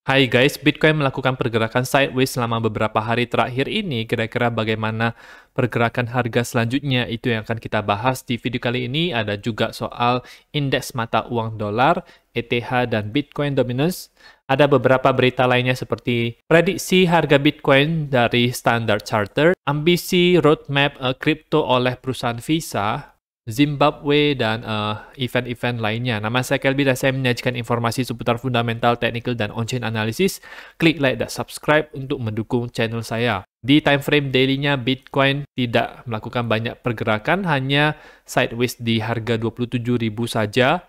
Hai guys, Bitcoin melakukan pergerakan sideways selama beberapa hari terakhir ini. Kira-kira bagaimana pergerakan harga selanjutnya? Itu yang akan kita bahas di video kali ini. Ada juga soal indeks mata uang dolar, ETH, dan Bitcoin dominance. Ada beberapa berita lainnya seperti prediksi harga Bitcoin dari Standard Chartered, ambisi roadmap kripto oleh perusahaan Visa, Zimbabwe, dan event-event lainnya. Nama saya Kelby dan saya menyajikan informasi seputar fundamental, technical, dan on-chain analysis. Klik like dan subscribe untuk mendukung channel saya. Di time frame daily-nya, Bitcoin tidak melakukan banyak pergerakan, hanya sideways di harga 27.000 saja.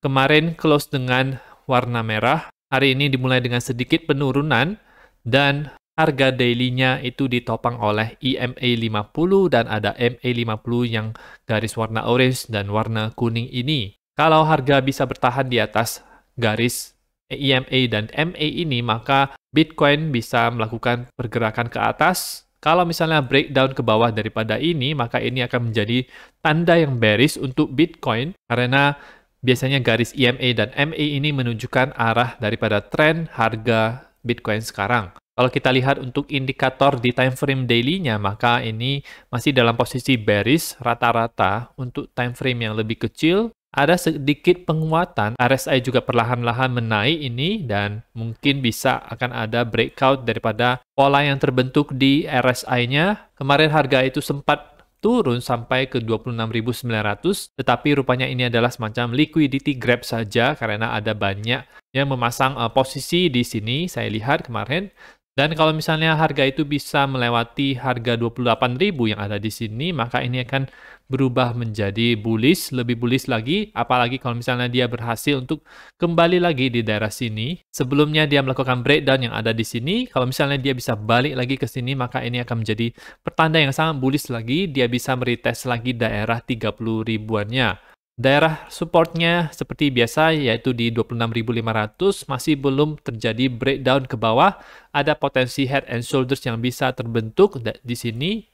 Kemarin close dengan warna merah. Hari ini dimulai dengan sedikit penurunan, dan harga daily-nya itu ditopang oleh EMA 50 dan ada MA 50 yang garis warna orange dan warna kuning ini. Kalau harga bisa bertahan di atas garis EMA dan MA ini, maka Bitcoin bisa melakukan pergerakan ke atas. Kalau misalnya breakdown ke bawah daripada ini, maka ini akan menjadi tanda yang bearish untuk Bitcoin karena biasanya garis EMA dan MA ini menunjukkan arah daripada tren harga Bitcoin sekarang. Kalau kita lihat untuk indikator di time frame daily-nya, maka ini masih dalam posisi bearish rata-rata. Untuk time frame yang lebih kecil, ada sedikit penguatan. RSI juga perlahan-lahan menaik ini, dan mungkin bisa akan ada breakout daripada pola yang terbentuk di RSI-nya. Kemarin harga itu sempat turun sampai ke 26.900, tetapi rupanya ini adalah semacam liquidity grab saja karena ada banyak yang memasang posisi di sini, saya lihat kemarin. Dan kalau misalnya harga itu bisa melewati harga 28.000 yang ada di sini, maka ini akan berubah menjadi bullish, lebih bullish lagi, apalagi kalau misalnya dia berhasil untuk kembali lagi di daerah sini. Sebelumnya dia melakukan breakdown yang ada di sini, kalau misalnya dia bisa balik lagi ke sini, maka ini akan menjadi pertanda yang sangat bullish lagi, dia bisa meretest lagi daerah 30 ribuannya. Daerah supportnya seperti biasa yaitu di 26.500, masih belum terjadi breakdown ke bawah. Ada potensi head and shoulders yang bisa terbentuk di sini.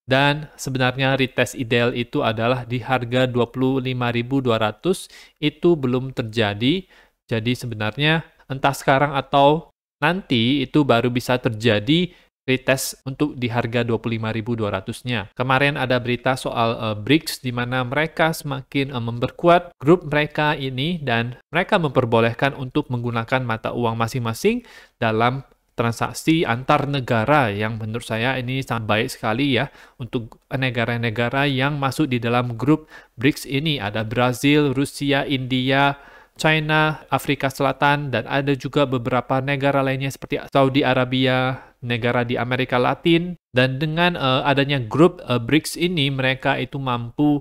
Dan sebenarnya retest ideal itu adalah di harga 25.200, itu belum terjadi. Jadi sebenarnya entah sekarang atau nanti itu baru bisa terjadi retest untuk di harga 25.200-nya. Kemarin ada berita soal BRICS di mana mereka semakin memperkuat grup mereka ini dan mereka memperbolehkan untuk menggunakan mata uang masing-masing dalam transaksi antar negara yang menurut saya ini sangat baik sekali ya untuk negara-negara yang masuk di dalam grup BRICS ini. Ada Brazil, Rusia, India, China, Afrika Selatan, dan ada juga beberapa negara lainnya seperti Saudi Arabia, negara di Amerika Latin. Dan dengan adanya grup BRICS ini, mereka itu mampu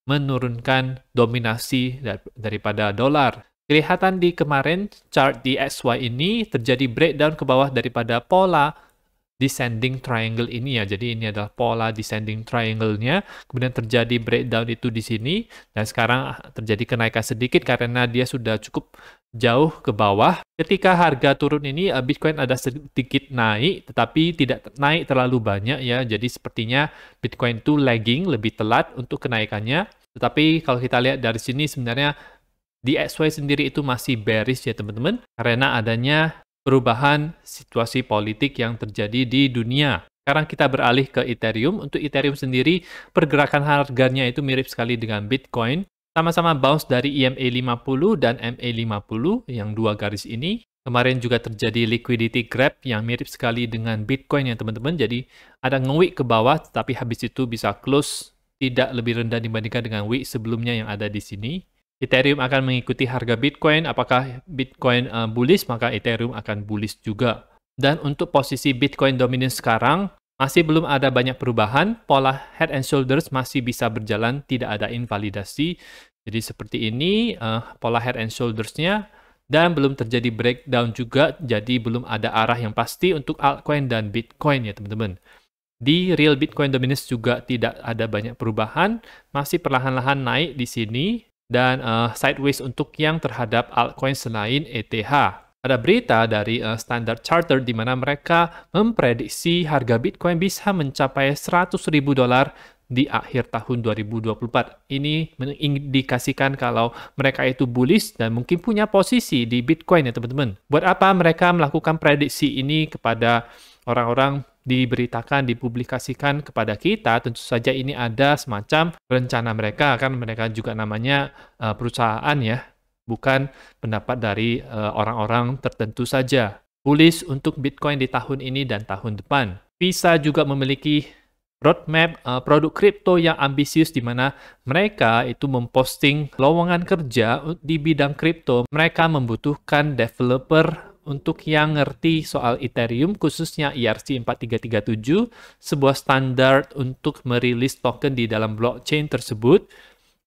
menurunkan dominasi daripada dolar. Kelihatan di kemarin chart di XY ini terjadi breakdown ke bawah daripada pola descending triangle ini ya. Jadi ini adalah pola descending triangle-nya. Kemudian terjadi breakdown itu di sini. Dan sekarang terjadi kenaikan sedikit karena dia sudah cukup jauh ke bawah. Ketika harga turun ini, Bitcoin ada sedikit naik, tetapi tidak naik terlalu banyak ya. Jadi sepertinya Bitcoin itu lagging, lebih telat untuk kenaikannya. Tetapi kalau kita lihat dari sini sebenarnya di XY sendiri itu masih bearish ya teman-teman. Karena adanya perubahan situasi politik yang terjadi di dunia. Sekarang kita beralih ke Ethereum. Untuk Ethereum sendiri, pergerakan harganya itu mirip sekali dengan Bitcoin. Sama-sama bounce dari EMA 50 dan MA 50, yang dua garis ini. Kemarin juga terjadi liquidity grab yang mirip sekali dengan Bitcoin ya teman-teman. Jadi ada nge-wick ke bawah, tapi habis itu bisa close tidak lebih rendah dibandingkan dengan wick sebelumnya yang ada di sini. Ethereum akan mengikuti harga Bitcoin. Apakah Bitcoin bullish, maka Ethereum akan bullish juga. Dan untuk posisi Bitcoin dominance sekarang, masih belum ada banyak perubahan. Pola head and shoulders masih bisa berjalan, tidak ada invalidasi. Jadi seperti ini pola head and shoulders-nya. Dan belum terjadi breakdown juga, jadi belum ada arah yang pasti untuk altcoin dan Bitcoin ya teman-teman. Di real Bitcoin dominance juga tidak ada banyak perubahan. Masih perlahan-lahan naik di sini. Dan sideways untuk yang terhadap altcoin selain ETH. Ada berita dari Standard Chartered di mana mereka memprediksi harga Bitcoin bisa mencapai $100.000 di akhir tahun 2024. Ini mengindikasikan kalau mereka itu bullish dan mungkin punya posisi di Bitcoin ya teman-teman. Buat apa mereka melakukan prediksi ini kepada orang-orang, diberitakan, dipublikasikan kepada kita? Tentu saja ini ada semacam rencana mereka, kan mereka juga namanya perusahaan ya, bukan pendapat dari orang-orang tertentu saja. Bullish untuk Bitcoin di tahun ini dan tahun depan. Visa juga memiliki roadmap produk kripto yang ambisius di mana mereka itu memposting lowongan kerja di bidang kripto. Mereka membutuhkan developer untuk yang ngerti soal Ethereum, khususnya ERC-4337, sebuah standar untuk merilis token di dalam blockchain tersebut,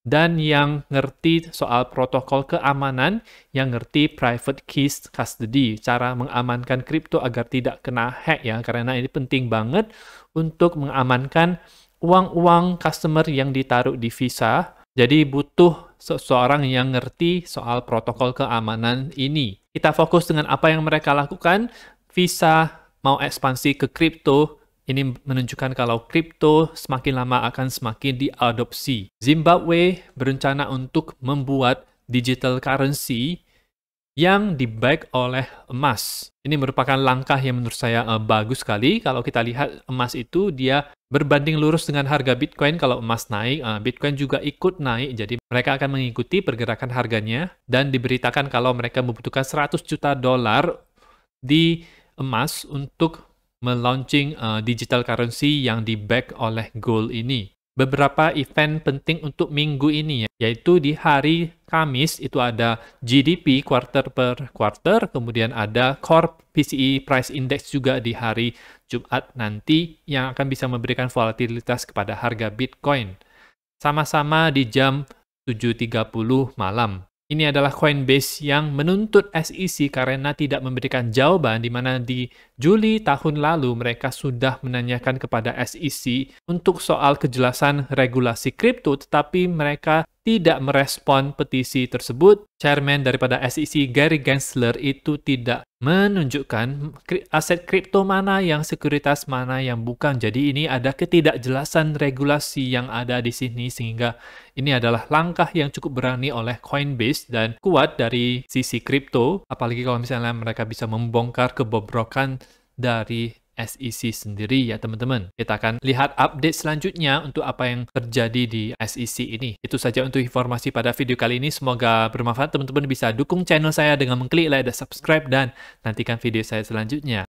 dan yang ngerti soal protokol keamanan, yang ngerti private keys custody, cara mengamankan kripto agar tidak kena hack ya, karena ini penting banget untuk mengamankan uang-uang customer yang ditaruh di Visa. Jadi butuh seseorang yang ngerti soal protokol keamanan ini. Kita fokus dengan apa yang mereka lakukan. Visa mau ekspansi ke kripto. Ini menunjukkan kalau kripto semakin lama akan semakin diadopsi. Zimbabwe berencana untuk membuat digital currency yang di-back oleh emas. Ini merupakan langkah yang menurut saya bagus sekali. Kalau kita lihat emas itu dia berbanding lurus dengan harga Bitcoin. Kalau emas naik, Bitcoin juga ikut naik. Jadi mereka akan mengikuti pergerakan harganya dan diberitakan kalau mereka membutuhkan 100 juta dolar di emas untuk melaunching digital currency yang di-back oleh gold ini. Beberapa event penting untuk minggu ini ya, yaitu di hari Kamis itu ada GDP quarter per quarter, kemudian ada Core PCE Price Index juga di hari Jumat nanti yang akan bisa memberikan volatilitas kepada harga Bitcoin. Sama-sama di jam 7.30 malam. Ini adalah Coinbase yang menuntut SEC karena tidak memberikan jawaban, di mana di Juli tahun lalu mereka sudah menanyakan kepada SEC untuk soal kejelasan regulasi kripto, tetapi mereka tidak merespon petisi tersebut. Chairman daripada SEC Gary Gensler itu tidak menunjukkan aset kripto mana yang sekuritas, mana yang bukan. Jadi ini ada ketidakjelasan regulasi yang ada di sini, sehingga ini adalah langkah yang cukup berani oleh Coinbase dan kuat dari sisi kripto, apalagi kalau misalnya mereka bisa membongkar kebobrokan dari SEC sendiri ya teman-teman. Kita akan lihat update selanjutnya untuk apa yang terjadi di SEC ini. Itu saja untuk informasi pada video kali ini. Semoga bermanfaat. Teman-teman bisa dukung channel saya dengan mengklik like dan subscribe, dan nantikan video saya selanjutnya.